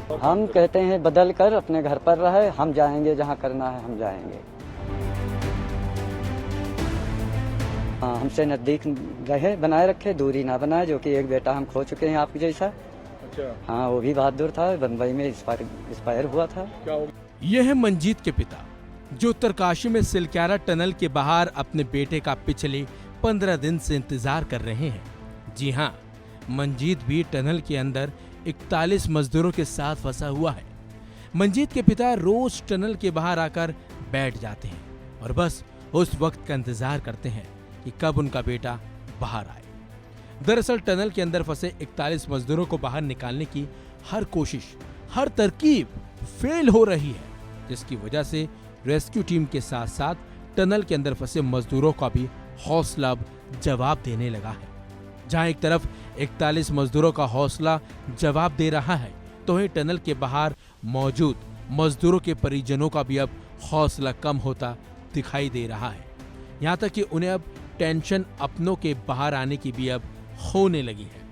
हम कहते हैं बदल कर अपने घर पर रहे, हम जाएंगे जहाँ करना है हम जाएंगे। हाँ, हमसे नज़दीक रहे, बनाए रखे, दूरी ना बनाए। जो कि एक बेटा हम खो चुके हैं आपके जैसा। अच्छा, हाँ, वो भी बहादुर था, बम्बई में एक्सपायर हुआ था। क्या हो यह है मंजीत के पिता, जो उत्तरकाशी में सिलक्यारा टनल के बाहर अपने बेटे का पिछले 15 दिन से इंतजार कर रहे हैं। जी हाँ, मंजीत भी टनल के अंदर 41 मजदूरों के साथ फंसा हुआ है। मंजीत के पिता रोज टनल के बाहर आकर बैठ जाते हैं और बस उस वक्त का इंतजार करते हैं कि कब उनका बेटा बाहर आए। दरअसल टनल के अंदर फंसे 41 मजदूरों को बाहर निकालने की हर कोशिश, हर तरकीब फेल हो रही है, जिसकी वजह से रेस्क्यू टीम के साथ साथ टनल के अंदर फंसे मजदूरों का भी हौसला अब जवाब देने लगा है। जहां एक तरफ 41 मजदूरों का हौसला जवाब दे रहा है, तो वहीं टनल के बाहर मौजूद मजदूरों के परिजनों का भी अब हौसला कम होता दिखाई दे रहा है। यहाँ तक कि उन्हें अब टेंशन अपनों के बाहर आने की भी अब होने लगी है।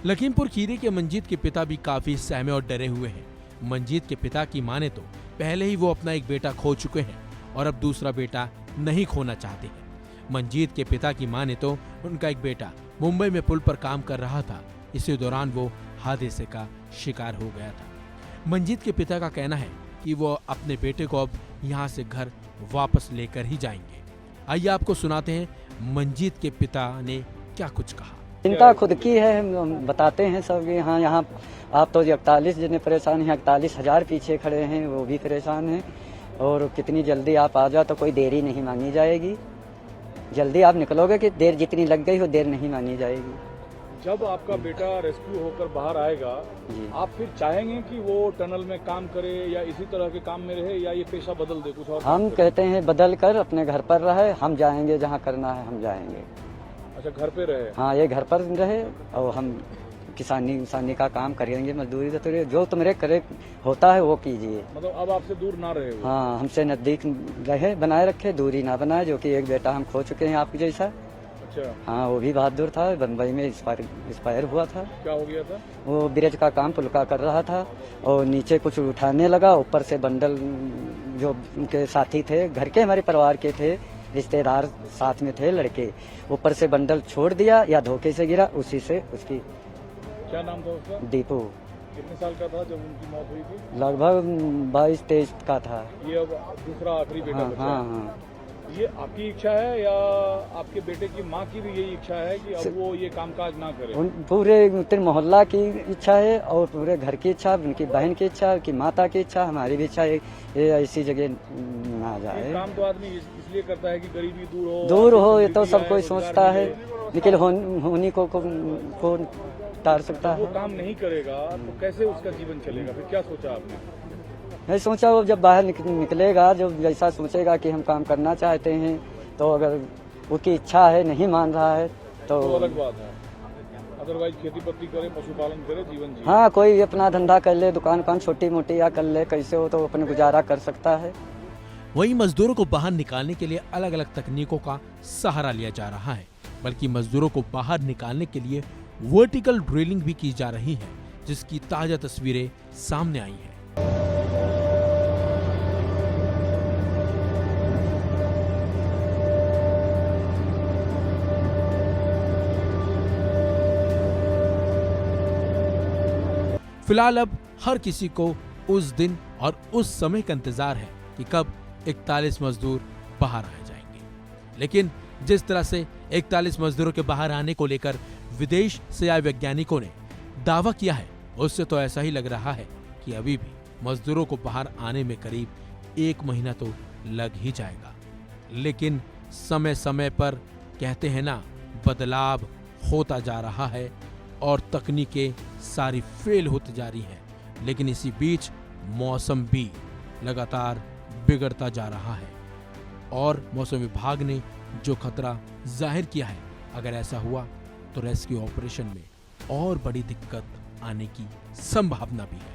लखीमपुर खीरी के मंजीत के पिता भी काफी सहमे और डरे हुए हैं। मंजीत के पिता की माने तो पहले ही वो अपना एक बेटा खो चुके हैं और अब दूसरा बेटा नहीं खोना चाहते हैं। मंजीत के पिता की माने तो उनका एक बेटा मुंबई में पुल पर काम कर रहा था। इसी दौरान वो हादसे का शिकार हो गया था। मंजीत के पिता का कहना है कि वो अपने बेटे को अब यहाँ से घर वापस लेकर ही जाएंगे। आइए आपको सुनाते हैं मंजीत के पिता ने क्या कुछ कहा। चिंता खुद की है, हम बताते हैं सब। हाँ, यहाँ आप तो 41 जितने परेशान हैं, 41,000 पीछे खड़े हैं, वो भी परेशान हैं। और कितनी जल्दी आप आ जाओ तो कोई देरी नहीं मानी जाएगी। जल्दी आप निकलोगे कि देर जितनी लग गई हो देर नहीं मानी जाएगी। जब आपका बेटा रेस्क्यू होकर बाहर आएगा, आप फिर चाहेंगे कि वो टनल में काम करे या इसी तरह के काम में रहे या ये पेशा बदल दे, कुछ और? हम कहते हैं बदल कर अपने घर पर रहे, हम जाएंगे जहाँ करना है हम जाएंगे। अच्छा, घर पे रहे? हाँ, ये घर पर रहे और हम किसानी का काम करेंगे, मजदूरी तो जो तुम्हारे करे होता है वो कीजिए। मतलब अब आपसे दूर ना रहे वो? हाँ, हमसे नज़दीक रहे, बनाए रखे, दूरी ना बनाए। जो कि एक बेटा हम खो चुके हैं आपके जैसा। अच्छा, हाँ, वो भी बहादुर था, बम्बई में एक्सपायर हुआ था। क्या हो गया था? वो ब्रिज का काम पुल का कर रहा था और नीचे कुछ उठाने लगा, ऊपर से बंडल जो उनके साथी थे, घर के हमारे परिवार के थे, रिश्तेदार साथ में थे लड़के, ऊपर से बंडल छोड़ दिया या धोखे से गिरा, उसी से उसकी। क्या नाम था उसका? दीपू। कितने साल का था जब उनकी मौत हुई थी? लगभग 22-23 का था। ये अब दूसरा आखिरी बेटा हाँ बचा हाँ है। हाँ। ये आपकी इच्छा है या आपके बेटे की माँ की भी यही इच्छा है कि अब वो ये कामकाज ना करे? पूरे उत्तर मोहल्ला की इच्छा है और पूरे घर की इच्छा, उनकी बहन की इच्छा, उनकी माता की इच्छा, हमारी भी इच्छा है ये ऐसी जगह ना जाए। ये काम तो आदमी इसलिए करता है कि गरीबी दूर हो, ये तो सब कोई सोचता है, लेकिन होनी को टाल सकता वो है। काम नहीं करेगा तो कैसे उसका जीवन चलेगा? फिर क्या सोचा आपने? मैं सोचा वो जब बाहर निकलेगा, जब जैसा सोचेगा कि हम काम करना चाहते हैं, तो अगर उसकी इच्छा है, नहीं मान रहा है तो अलग बात है। अदरवाइज खेती पत्ती करे, पशुपालन करे, जीवन जिए। हाँ, कोई अपना धंधा कर ले, दुकान छोटी मोटी या कर ले, कैसे हो तो अपने गुजारा कर सकता है। वहीं मजदूरों को बाहर निकालने के लिए अलग अलग तकनीकों का सहारा लिया जा रहा है, बल्कि मजदूरों को बाहर निकालने के लिए वर्टिकल ड्रिलिंग भी की जा रही है, जिसकी ताजा तस्वीरें सामने आई हैं। फिलहाल अब हर किसी को उस दिन और उस समय का इंतजार है कि कब 41 मजदूर बाहर आ जाएंगे। लेकिन जिस तरह से 41 मजदूरों के बाहर आने को लेकर विदेश से आए वैज्ञानिकों ने दावा किया है, उससे तो ऐसा ही लग रहा है कि अभी भी मजदूरों को बाहर आने में करीब 1 महीना तो लग ही जाएगा। लेकिन समय समय पर कहते हैं ना, बदलाव होता जा रहा है और तकनीकें सारी फेल होती जा रही हैं। लेकिन इसी बीच मौसम भी लगातार बिगड़ता जा रहा है और मौसम विभाग ने जो खतरा जाहिर किया है, अगर ऐसा हुआ तो रेस्क्यू ऑपरेशन में और बड़ी दिक्कत आने की संभावना भी है।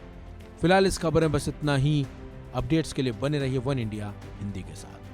फिलहाल इस खबर में बस इतना ही। अपडेट्स के लिए बने रहिए वन इंडिया हिंदी के साथ।